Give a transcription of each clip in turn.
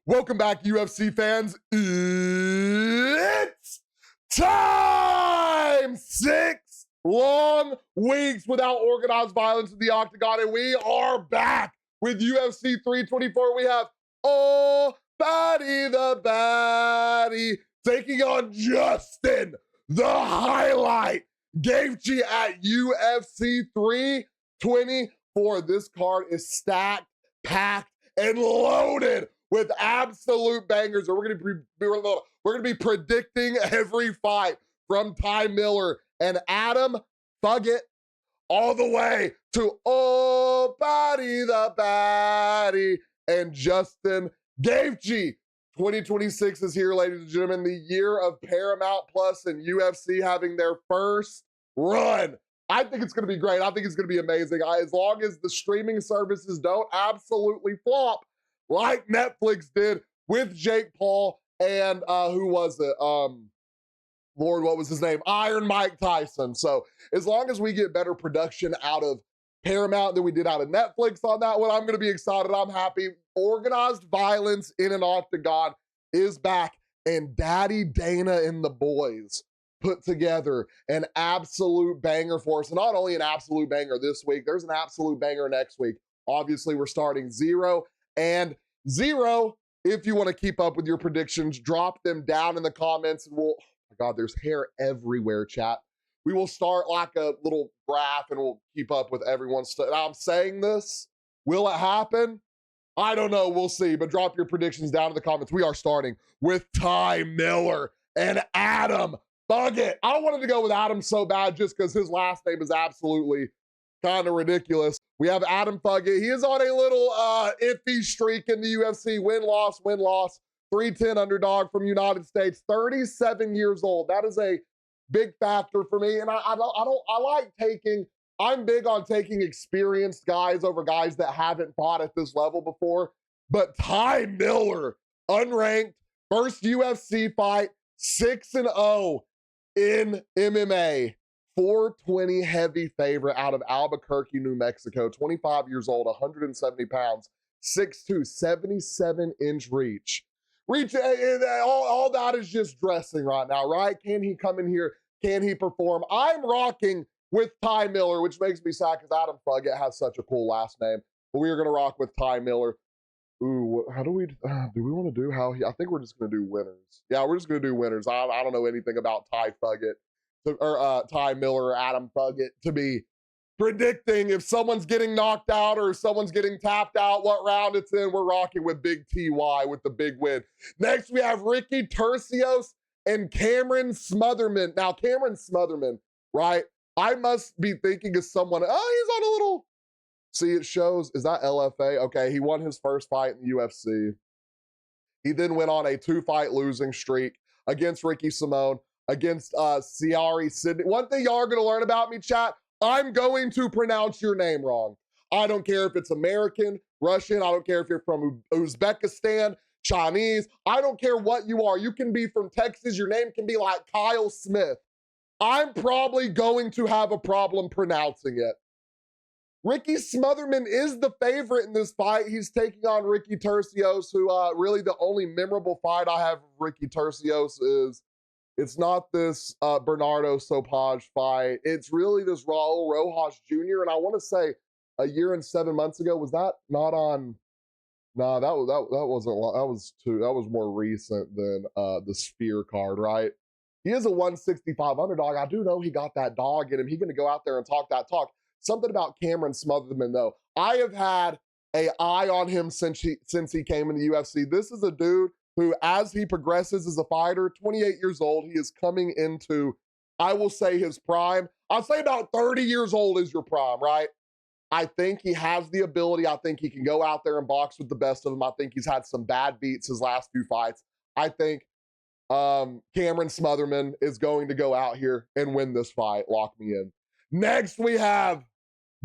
Welcome back, UFC fans. It's time! 6 long weeks without organized violence in the octagon, and we are back with UFC 324. We have Paddy the Baddy taking on Justin the Highlight Gaethje at UFC 324. This card is stacked, packed, and loaded with absolute bangers. We're gonna be predicting every fight from Ty Miller and Adam Fuggett all the way to Paddy the Baddy and Justin Gaethje. 2026 is here, ladies and gentlemen. The year of Paramount Plus and UFC having their first run. I think it's going to be great. I think it's going to be amazing. As long as the streaming services don't absolutely flop like Netflix did with Jake Paul and who was it? Lord, what was his name? Iron Mike Tyson. So as long as we get better production out of Paramount than we did out of Netflix on that one, I'm going to be excited. I'm happy. Organized violence in an octagon is back, and Daddy Dana and the boys put together an absolute banger for us. And not only an absolute banger this week, there's an absolute banger next week. Obviously, we're starting 0 and 0. If you want to keep up with your predictions, drop them down in the comments, and we'll, oh my God, there's hair everywhere, chat. We will start like a little graph, and we'll keep up with everyone's stuff. I'm saying this, will it happen? I don't know, we'll see, but drop your predictions down in the comments. We are starting with Ty Miller and Adam Fuggett. I wanted to go with Adam so bad just because his last name is absolutely kind of ridiculous. We have Adam Fuggett. He is on a little iffy streak in the UFC. Win-loss, win-loss. 310 underdog from United States. 37 years old. That is a big factor for me. And I'm big on taking experienced guys over guys that haven't fought at this level before. But Ty Miller, unranked, first UFC fight, 6-0 in MMA. 420 heavy favorite out of Albuquerque, New Mexico. 25 years old, 170 pounds, 6'2", 77-inch reach. All that is just dressing right now, right? Can he come in here? Can he perform? I'm rocking with Ty Miller, which makes me sad because Adam Fuggett has such a cool last name. But we are going to rock with Ty Miller. Ooh, how do we want to do I think we're just going to do winners. Yeah, we're just going to do winners. I don't know anything about Ty Miller or Adam Fuggett to be predicting if someone's getting knocked out or someone's getting tapped out, what round it's in. We're rocking with Big TY with the big win. Next, we have Ricky Turcios and Cameron Smotherman. Now, Cameron Smotherman, right? I must be thinking of someone. Oh, he's on a little. See, it shows. Is that LFA? Okay, he won his first fight in the UFC. He then went on a 2-fight losing streak against Ricky Simone, against Ciari Sydney. One thing y'all are going to learn about me, chat, I'm going to pronounce your name wrong. I don't care if it's American, Russian, I don't care if you're from Uzbekistan, Chinese, I don't care what you are. You can be from Texas, your name can be like Kyle Smith. I'm probably going to have a problem pronouncing it. Ricky Smotherman is the favorite in this fight. He's taking on Ricky Turcios, who really the only memorable fight I have of Ricky Turcios is, it's not this Bernardo Sopaj fight. It's really this Raul Rojas Jr. And I want to say a year and 7 months ago, was that not on? No, that was more recent than the Sphere card, right? He is a 165 underdog. I do know he got that dog in him. He's going to go out there and talk that talk. Something about Cameron Smotherman, though. I have had an eye on him since he came in the UFC. This is a dude who, as he progresses as a fighter, 28 years old, he is coming into, I will say, his prime. I'll say about 30 years old is your prime, right? I think he has the ability. I think he can go out there and box with the best of them. I think he's had some bad beats his last few fights. I think Cameron Smotherman is going to go out here and win this fight. Lock me in. Next, we have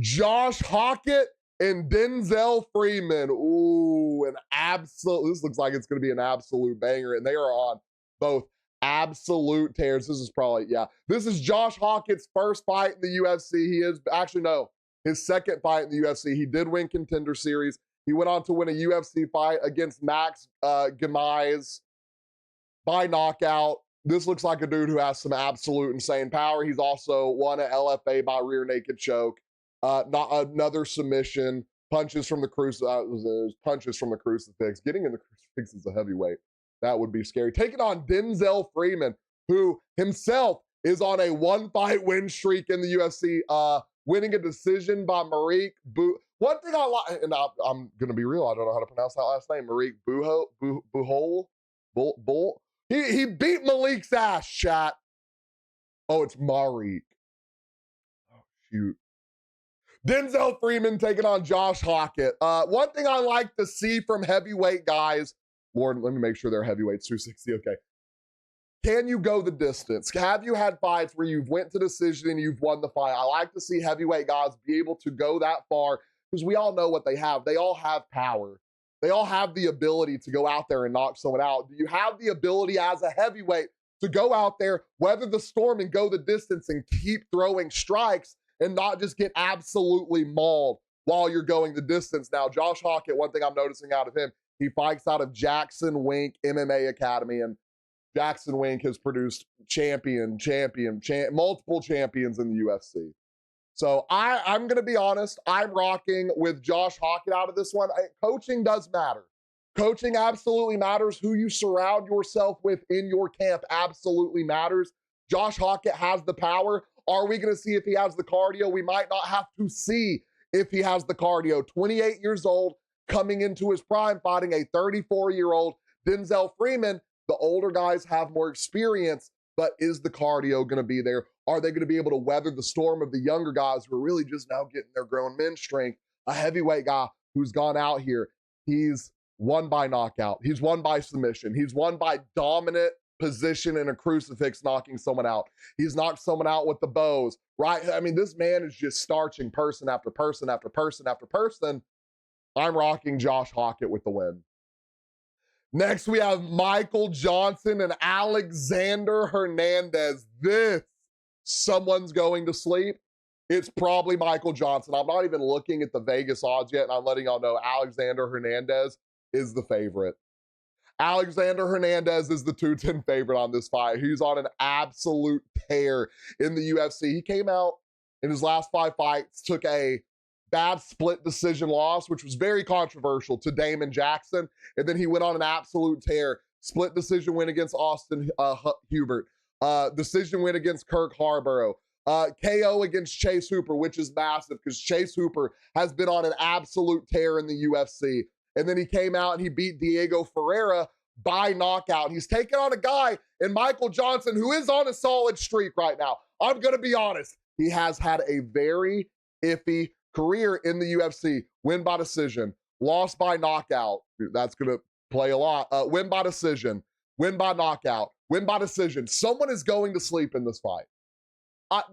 Josh Hockett and Denzel Freeman. Ooh, this looks like it's going to be an absolute banger, and they are on both absolute tears. This is Josh Hockett's first fight in the UFC. His second fight in the UFC. He did win Contender Series. He went on to win a UFC fight against Max Gamais by knockout. This looks like a dude who has some absolute insane power. He's also won an LFA by rear naked choke. Not another submission. Punches from the crucifix. Getting in the crucifix is a heavyweight. That would be scary. Taking on Denzel Freeman, who himself is on a 1-fight win streak in the UFC, winning a decision by Marique One thing I like, and I'm going to be real, I don't know how to pronounce that last name, Marique Bull. He beat Malik's ass, chat. Oh, it's Marique. Oh, shoot. Denzel Freeman taking on Josh Hockett. One thing I like to see from heavyweight guys, Lord, let me make sure they're heavyweights, 260, okay. Can you go the distance? Have you had fights where you've went to decision and you've won the fight? I like to see heavyweight guys be able to go that far because we all know what they have. They all have power. They all have the ability to go out there and knock someone out. Do you have the ability as a heavyweight to go out there, weather the storm and go the distance and keep throwing strikes and not just get absolutely mauled while you're going the distance? Now, Josh Hockett, one thing I'm noticing out of him, he fights out of Jackson Wink MMA Academy, and Jackson Wink has produced multiple champions in the UFC. So I'm going to be honest, I'm rocking with Josh Hockett out of this one. Coaching does matter. Coaching absolutely matters. Who you surround yourself with in your camp absolutely matters. Josh Hockett has the power. Are we going to see if he has the cardio? We might not have to see if he has the cardio. 28 years old, coming into his prime, fighting a 34-year-old Denzel Freeman. The older guys have more experience, but is the cardio going to be there? Are they going to be able to weather the storm of the younger guys who are really just now getting their grown men strength? A heavyweight guy who's gone out here, he's won by knockout. He's won by submission. He's won by dominant position in a crucifix, knocking someone out. He's knocked someone out with the bows, right? I mean, this man is just starching person after person after person after person. I'm rocking Josh Hockett with the win. Next, we have Michael Johnson and Alexander Hernandez. This, someone's going to sleep. It's probably Michael Johnson. I'm not even looking at the Vegas odds yet, and I'm letting y'all know Alexander Hernandez is the favorite. Alexander Hernandez is the 210 favorite on this fight. He's on an absolute tear in the UFC. He came out in his last 5 fights, took a bad split decision loss, which was very controversial, to Damon Jackson. And then he went on an absolute tear. Split decision win against Austin Hubert. Decision win against Kirk Harborough. KO against Chase Hooper, which is massive because Chase Hooper has been on an absolute tear in the UFC. And then he came out and he beat Diego Ferreira by knockout. He's taking on a guy in Michael Johnson who is on a solid streak right now. I'm going to be honest. He has had a very iffy career in the UFC. Win by decision, loss by knockout. That's going to play a lot. Win by decision, win by knockout, win by decision. Someone is going to sleep in this fight.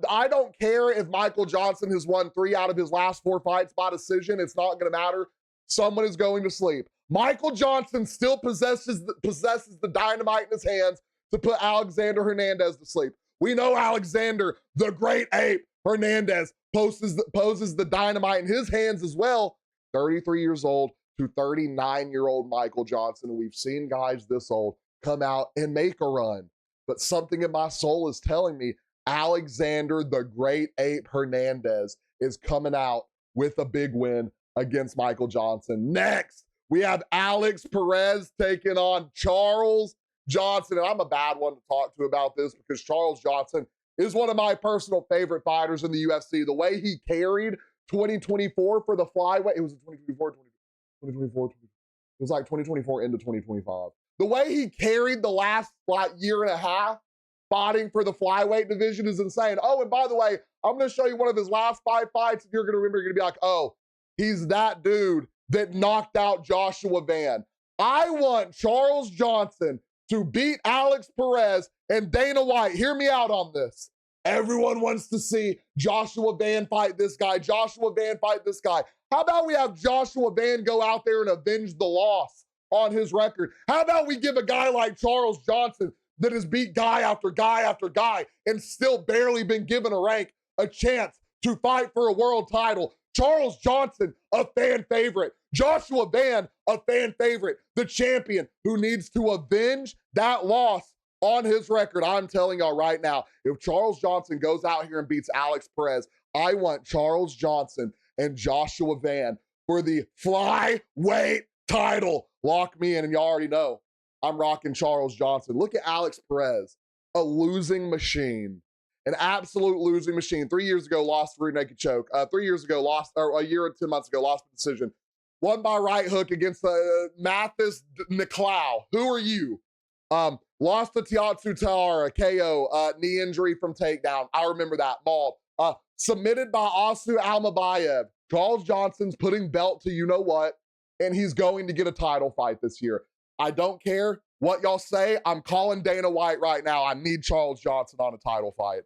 I don't care if Michael Johnson has won 3 out of his last 4 fights by decision. It's not going to matter. Someone is going to sleep. Michael Johnson still possesses the dynamite in his hands to put Alexander Hernandez to sleep. We know Alexander, the great ape, Hernandez, poses the dynamite in his hands as well. 33 years old to 39-year-old Michael Johnson. We've seen guys this old come out and make a run. But something in my soul is telling me Alexander, the great ape Hernandez, is coming out with a big win against Michael Johnson. Next, we have Alex Perez taking on Charles Johnson. And I'm a bad one to talk to about this because Charles Johnson is one of my personal favorite fighters in the UFC. The way he carried 2024 for the flyweight, it was 2024, it was like 2024 into 2025. The way he carried the last year and a half fighting for the flyweight division is insane. Oh, and by the way, I'm going to show you one of his last 5 fights. And you're going to remember, you're going to be like, oh, he's that dude that knocked out Joshua Van. I want Charles Johnson to beat Alex Perez and Dana White. Hear me out on this. Everyone wants to see Joshua Van fight this guy. Joshua Van fight this guy. How about we have Joshua Van go out there and avenge the loss on his record? How about we give a guy like Charles Johnson that has beat guy after guy after guy and still barely been given a rank a chance to fight for a world title? Charles Johnson, a fan favorite. Joshua Van, a fan favorite. The champion who needs to avenge that loss on his record. I'm telling y'all right now, if Charles Johnson goes out here and beats Alex Perez, I want Charles Johnson and Joshua Van for the flyweight title. Lock me in, and y'all already know I'm rocking Charles Johnson. Look at Alex Perez, a losing machine, an absolute losing machine. 3 years ago, lost through naked choke. 3 years ago, lost, or a year and 10 months ago, lost the decision. Won by right hook against Mathis Nicolau. Who are you? Lost to Tiatsu Taira, KO, knee injury from takedown. I remember that, mauled. Submitted by Asu Almabayev. Charles Johnson's putting belt to you know what, and he's going to get a title fight this year. I don't care what y'all say. I'm calling Dana White right now. I need Charles Johnson on a title fight.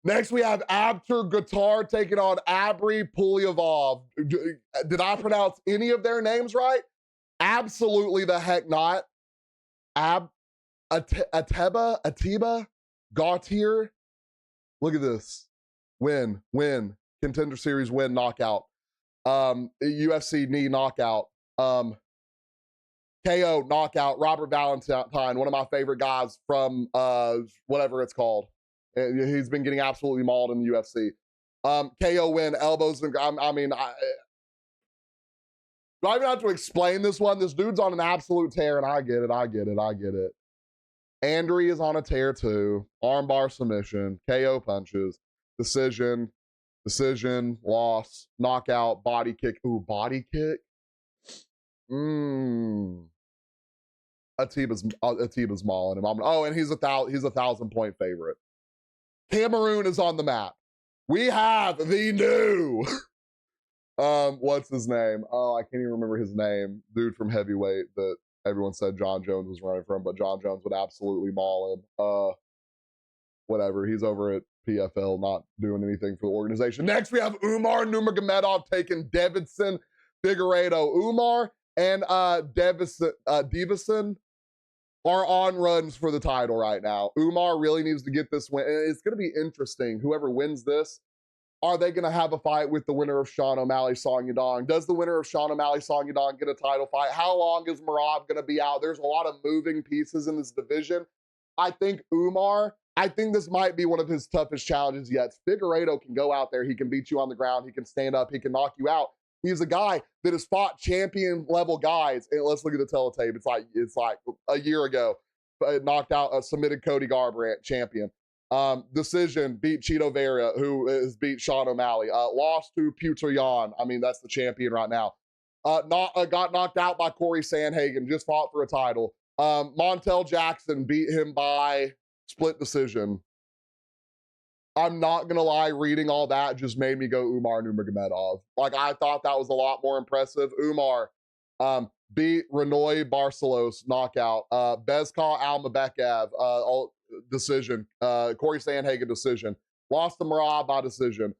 Next, we have Abtur Guitar taking on Abri Pulyavov. Did I pronounce any of their names right? Absolutely the heck not. Atiba, Gautier. Look at this. Win. Contender Series win, knockout. UFC knee knockout. KO knockout. Robert Valentine, one of my favorite guys from whatever it's called. He's been getting absolutely mauled in the UFC. KO win, elbows. Do I even have to explain this one? This dude's on an absolute tear, and I get it. Andre is on a tear too. Armbar submission, KO punches, decision, loss, knockout, body kick. Ooh, body kick. Atiba's mauling him. And he's a 1,000-point favorite. Cameroon is on the map. We have the new, what's his name? Oh, I can't even remember his name. Dude from heavyweight that everyone said John Jones was running from, but John Jones would absolutely maul him. Whatever, he's over at PFL, not doing anything for the organization. Next, we have Umar Nurmagomedov taking Davidson Figueiredo. Umar and Davison are on runs for the title right now. Umar really needs to get this win. And it's going to be interesting. Whoever wins this, are they going to have a fight with the winner of Sean O'Malley, Song Yadong? Does the winner of Sean O'Malley, Song Yadong get a title fight? How long is Merab going to be out? There's a lot of moving pieces in this division. I think this might be one of his toughest challenges yet. Figueiredo can go out there. He can beat you on the ground. He can stand up. He can knock you out. He's a guy that has fought champion level guys. And let's look at the teletape. It's like a year ago, knocked out, submitted Cody Garbrandt, champion. Decision, beat Cheeto Vera, who has beat Sean O'Malley. Lost to Petr Yan. I mean, that's the champion right now. Got knocked out by Corey Sandhagen, just fought for a title. Montel Jackson beat him by split decision. I'm not gonna lie, reading all that just made me go Umar Nurmagomedov. Like, I thought that was a lot more impressive. Umar beat Renoy Barcelos, knockout. Bezkal Almabekev, decision. Corey Sandhagen, decision. Lost to Merab by decision.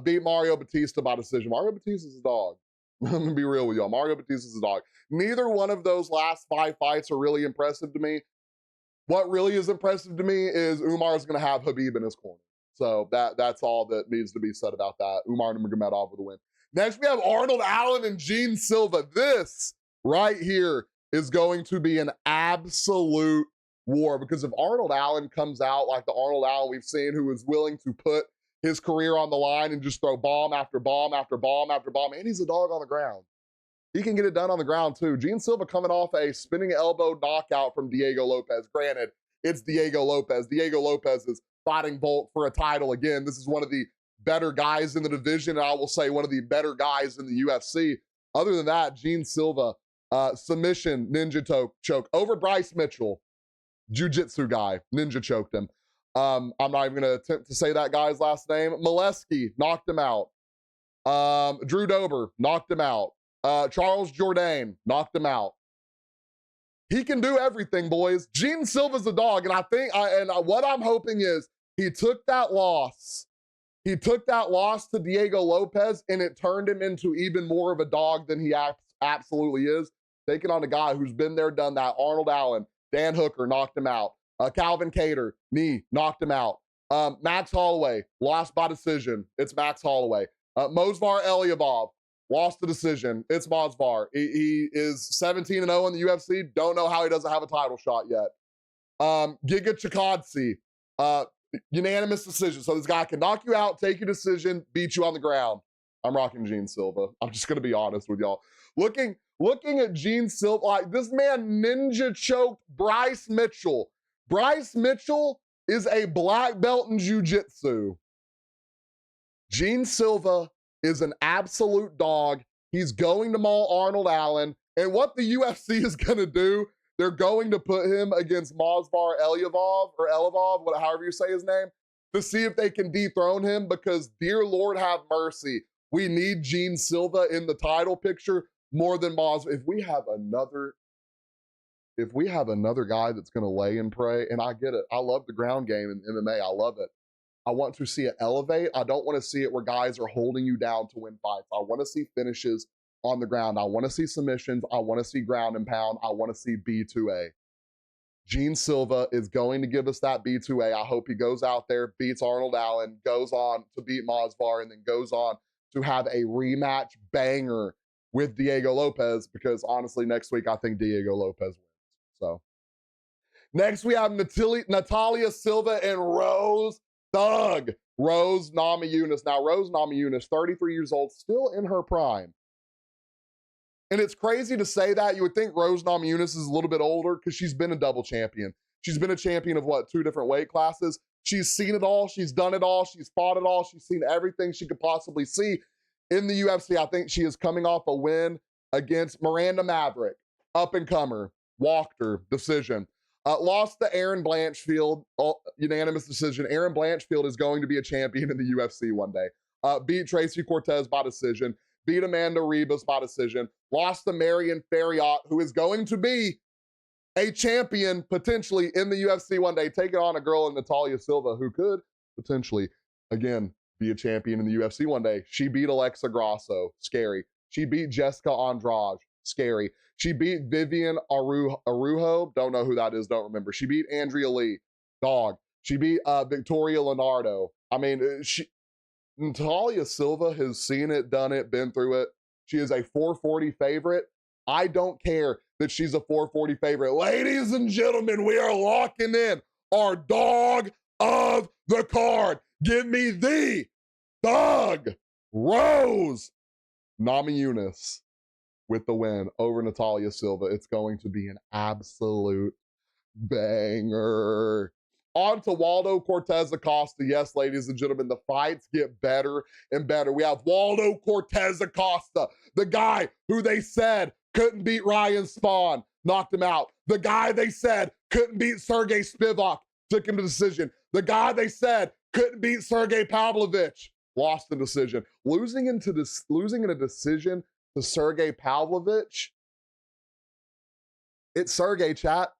Beat Mario Batista by decision. Mario Batista's a dog. I'm gonna be real with y'all. Mario Batista's a dog. Neither one of those last 5 fights are really impressive to me. What really is impressive to me is Umar's gonna have Khabib in his corner. So that's all that needs to be said about that. Umar Nurmagomedov with a win. Next, we have Arnold Allen and Gene Silva. This right here is going to be an absolute war, because if Arnold Allen comes out like the Arnold Allen we've seen, who is willing to put his career on the line and just throw bomb after bomb after bomb after bomb, and he's a dog on the ground. He can get it done on the ground too. Gene Silva coming off a spinning elbow knockout from Diego Lopez. Granted, it's Diego Lopez. Diego Lopez is fighting Bolt for a title again. This is one of the better guys in the division, and I will say one of the better guys in the UFC. Other than that, Gene Silva, submission, ninja choke over Bryce Mitchell, jiu-jitsu guy, ninja choked him. I'm not even gonna attempt to say that guy's last name. Molesky knocked him out. Drew Dober knocked him out. Charles Jourdain knocked him out. He can do everything, boys. Gene Silva's a dog, and I think, what I'm hoping is he took that loss. He took that loss to Diego Lopez, and it turned him into even more of a dog than he absolutely is. Taking on a guy who's been there, done that. Arnold Allen, Dan Hooker knocked him out. Calvin Kattar, knee, knocked him out. Max Holloway, lost by decision. It's Max Holloway. Movsar Elyabov lost the decision. It's Movsar. He is 17-0 in the UFC. Don't know how he doesn't have a title shot yet. Giga Chikadze, unanimous decision. So this guy can knock you out, take your decision, beat you on the ground. I'm rocking Gene Silva. I'm just gonna be honest with y'all. Looking at Gene Silva, like this man ninja choked Bryce Mitchell. Bryce Mitchell is a black belt in jiu-jitsu. Gene Silva is an absolute dog. He's going to maul Arnold Allen. And what the UFC is gonna do, they're going to put him against Movsar Elyabov, or Elevov, however you say his name, to see if they can dethrone him, because dear Lord have mercy, we need Gene Silva in the title picture more than Movsar. If we have another guy that's gonna lay and pray, and I get it, I love the ground game in MMA, I love it. I want to see it elevate. I don't want to see it where guys are holding you down to win fights. I want to see finishes on the ground. I want to see submissions. I want to see ground and pound. I want to see B2A. Gene Silva is going to give us that B2A. I hope he goes out there, beats Arnold Allen, goes on to beat Movsar, and then goes on to have a rematch banger with Diego Lopez, because honestly, next week, I think Diego Lopez wins. So next we have Natalia Silva and Rose Namajunas. Now, Rose Namajunas, 33 years old, still in her prime. And it's crazy to say that. You would think Rose Namajunas is a little bit older because she's been a double champion. She's been a champion of what, 2 different weight classes. She's seen it all. She's done it all. She's fought it all. She's seen everything she could possibly see in the UFC. I think she is coming off a win against Miranda Maverick, up-and-comer, walked her, decision. Lost to Erin Blanchfield, unanimous decision. Erin Blanchfield is going to be a champion in the UFC one day. Beat Tracy Cortez by decision. Beat Amanda Ribas by decision. Lost to Marion Farriot, who is going to be a champion potentially in the UFC one day, taking on a girl in Natalia Silva who could potentially, again, be a champion in the UFC one day. She beat Alexa Grasso, scary. She beat Jessica Andrade, scary. She beat Vivian Arujo, don't know who that is, don't remember. She beat Andrea Lee, dog. She beat Victoria Leonardo. I mean, Natalia Silva has seen it, done it, been through it. She is a 440 favorite. I don't care that she's a 440 favorite. Ladies and gentlemen, we are locking in our dog of the card. Give me the dog, Rose Namajunas, with the win over Natalia Silva. It's going to be an absolute banger. On to Waldo Cortez Acosta. Yes, ladies and gentlemen, the fights get better and better. We have Waldo Cortez Acosta, the guy who they said couldn't beat Ryan Spawn, knocked him out. The guy they said couldn't beat Sergey Spivak, took him to decision. The guy they said couldn't beat Sergey Pavlovich, lost the decision. Losing in a decision to Sergey Pavlovich, it's Sergey, chat.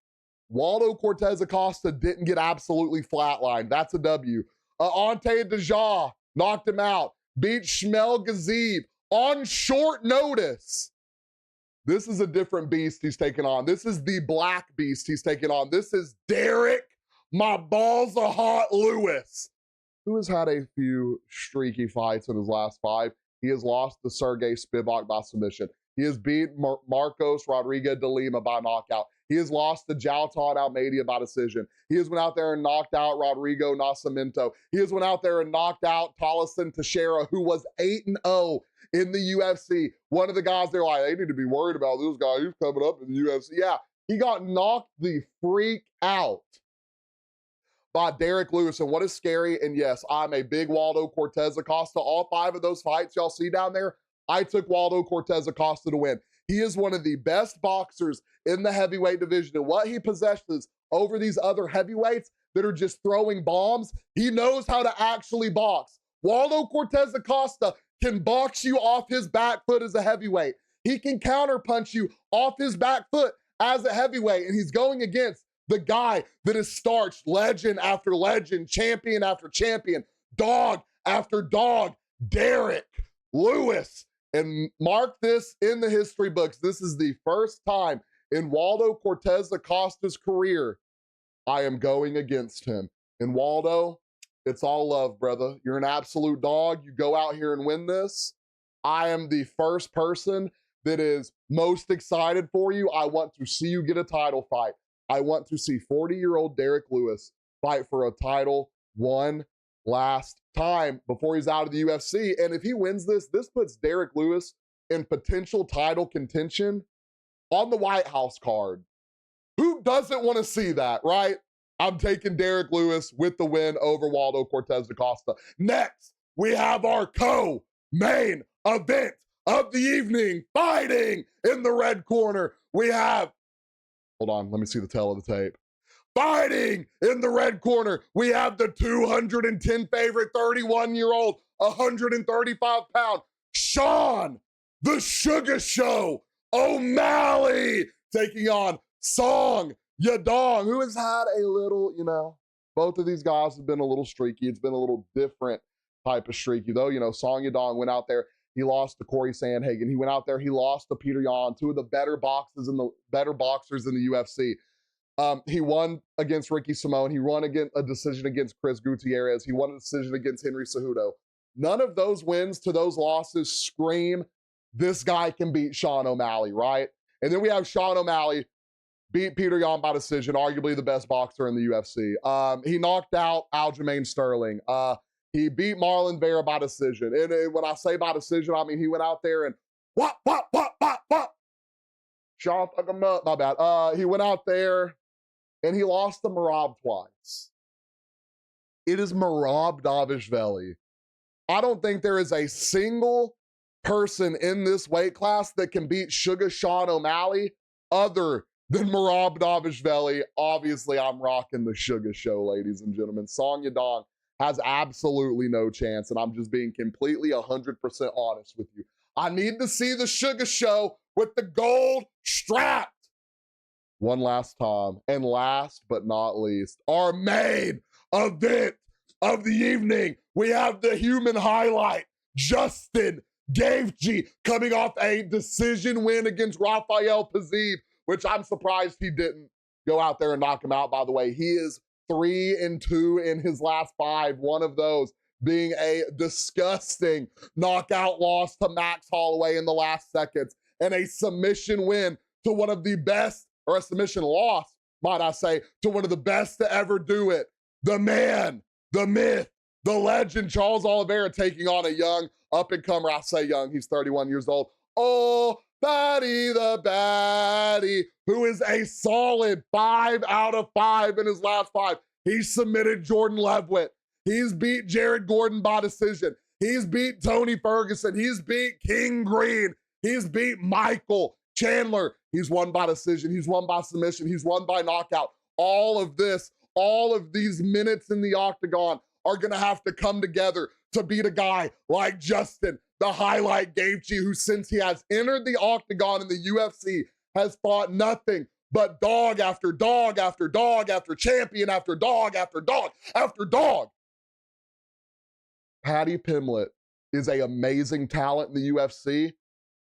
Waldo Cortez Acosta didn't get absolutely flatlined. That's a W. Ante Deja knocked him out. Beat Shmel Gazib on short notice. This is a different beast he's taking on. This is the black beast he's taking on. This is Derek, my balls are hot Lewis, who has had a few streaky fights in his last 5. He has lost to Sergey Spivak by submission. He has beat Marcos Rodriguez de Lima by knockout. He has lost to Jalton Almeida by decision. He has went out there and knocked out Rodrigo Nascimento. He has went out there and knocked out Tollison Teixeira, who was 8-0 in the UFC. One of the guys, they're like, they need to be worried about this guy. He's coming up in the UFC. Yeah, he got knocked the freak out by Derek Lewis. And what is scary, and yes, I'm a big Waldo Cortez Acosta. All 5 of those fights y'all see down there, I took Waldo Cortez Acosta to win. He is one of the best boxers in the heavyweight division. And what he possesses over these other heavyweights that are just throwing bombs, he knows how to actually box. Waldo Cortez Acosta can box you off his back foot as a heavyweight. He can counterpunch you off his back foot as a heavyweight. And he's going against the guy that has starched legend after legend, champion after champion, dog after dog, Derek Lewis. And mark this in the history books. This is the first time in Waldo Cortez Acosta's career I am going against him. And Waldo, It's all love, brother. You're an absolute dog. You go out here and win this. I am the first person that is most excited for you. I want to see you get a title fight. I want to see 40-year-old Derek Lewis fight for a title one last time before he's out of the UFC. And if he wins this, this puts Derek Lewis in potential title contention on the White House card. Who doesn't want to see that, right? I'm taking Derek Lewis with the win over Waldo Cortez da Costa. Next, we have our co-main event of the evening. Fighting in the red corner, we have, hold on, let me see the tail of the tape. Fighting in the red corner, we have the 210 favorite 31-year-old, 135-pound Sean, the Suga Show, O'Malley, taking on Song Yadong, who has had a little, both of these guys have been a little streaky. It's been a little different type of streaky, though. Song Yadong went out there. He lost to Corey Sandhagen. He went out there. He lost to Peter Yan, two of the better boxers in the UFC. He won against Ricky Simone. He won against a decision against Chris Gutierrez. He won a decision against Henry Cejudo. None of those wins to those losses scream, this guy can beat Sean O'Malley, right? And then we have Sean O'Malley beat Peter Yan by decision, arguably the best boxer in the UFC. He knocked out Aljamain Sterling. He beat Marlon Vera by decision. And when I say by decision, I mean he went out there and what? Sean, fuck him up, my bad. He went out there and he lost to Merab twice. It is Merab Dvalishvili. I don't think there is a single person in this weight class that can beat Suga Sean O'Malley other than Merab Dvalishvili. Obviously, I'm rocking the Suga Show, ladies and gentlemen. Song Yadong has absolutely no chance, and I'm just being completely 100% honest with you. I need to see the Suga Show with the gold strapped one last time. And last but not least, our main event of the evening, we have the human highlight, Justin Gaethje, coming off a decision win against Rafael Pazib, which I'm surprised he didn't go out there and knock him out, by the way. He is 3-2 in his last 5, one of those being a disgusting knockout loss to Max Holloway in the last seconds, and a submission win to one of the best, or a submission loss, might I say, to one of the best to ever do it. The man, the myth, the legend, Charles Oliveira, taking on a young up-and-comer. I say young, he's 31 years old. Oh, Paddy the Paddy, who is a solid 5 out of 5 in his last 5. He submitted Jordan Leavitt. He's beat Jared Gordon by decision. He's beat Tony Ferguson. He's beat King Green. He's beat Michael Chandler. He's won by decision. He's won by submission. He's won by knockout. All of this, all of these minutes in the octagon are going to have to come together to beat a guy like Justin, the highlight Gaethje, who since he has entered the octagon in the UFC has fought nothing but dog after dog after dog after champion after dog after dog after dog. Paddy Pimblett is an amazing talent in the UFC.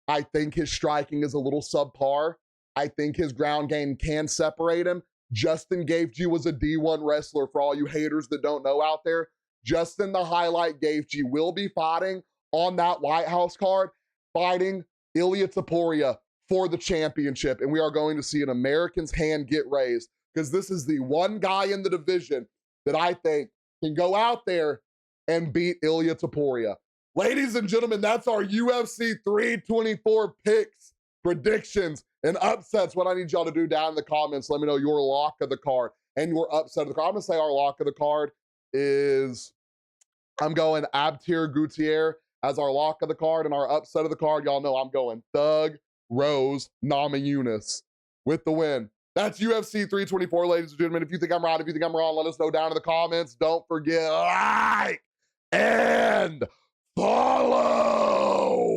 I think his striking is a little subpar. I think his ground game can separate him. Justin Gaethje was a D1 wrestler, for all you haters that don't know out there. Justin the highlight Gaethje will be fighting on that White House card, fighting Ilia Topuria for the championship. And we are going to see an American's hand get raised, because this is the one guy in the division that I think can go out there and beat Ilia Topuria. Ladies and gentlemen, that's our UFC 324 picks, predictions, and upsets. What I need y'all to do down in the comments, let me know your lock of the card and your upset of the card. I'm gonna say our lock of the card is, I'm going Abtir Gutierrez as our lock of the card, and our upset of the card, y'all know I'm going Thug Rose Namajunas with the win. That's UFC 324, ladies and gentlemen. If you think I'm right, if you think I'm wrong, let us know down in the comments. Don't forget, like and follow.